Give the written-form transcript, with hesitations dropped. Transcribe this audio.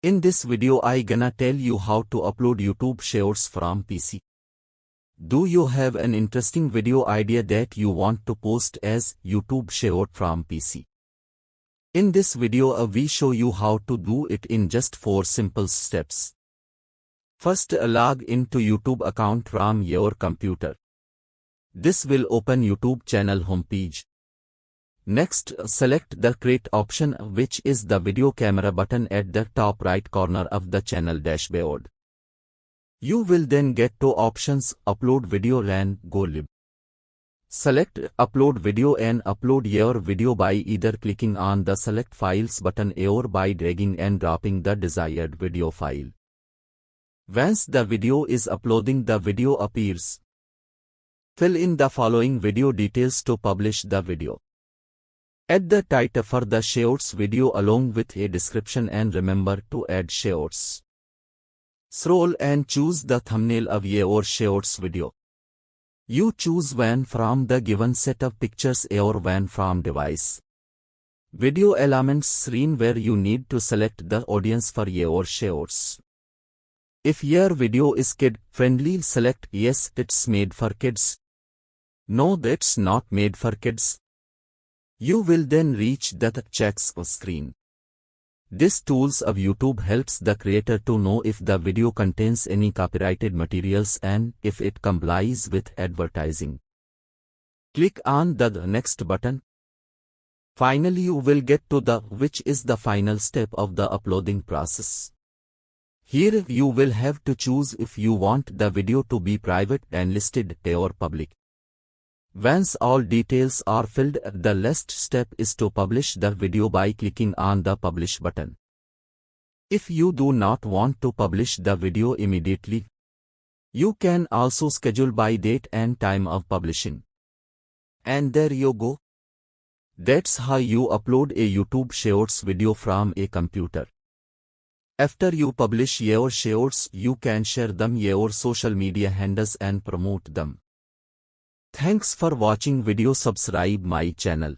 In this video I gonna tell you how to upload YouTube Shorts from PC. Do you have an interesting video idea that you want to post as YouTube Short from PC? In this video we show you how to do it in just 4 simple steps. First, log into YouTube account from your computer. This will open YouTube channel homepage. Next, select the Create option, which is the video camera button at the top right corner of the channel dashboard. You will then get 2 options, Upload Video and Go Live. Select Upload Video and upload your video by either clicking on the Select Files button or by dragging and dropping the desired video file. Once the video is uploading, the video appears. Fill in the following video details to publish the video. Add the title for the Shorts video along with a description and remember to add Shorts. Scroll and choose the thumbnail of your Shorts video. You choose one from the given set of pictures or one from device. Video elements screen where you need to select the audience for your Shorts. If your video is kid-friendly, select Yes, it's made for kids. No, that's not made for kids. You will then reach the checks screen. This tools of YouTube helps the creator to know if the video contains any copyrighted materials and if it complies with advertising. Click on the Next button. Finally, you will get to which is the final step of the uploading process. Here you will have to choose if you want the video to be private and listed or public. Once all details are filled, the last step is to publish the video by clicking on the Publish button. If you do not want to publish the video immediately, you can also schedule by date and time of publishing. And there you go. That's how you upload a YouTube Shorts video from a computer. After you publish your Shorts, you can share them your social media handles and promote them. Thanks for watching video. Subscribe my channel.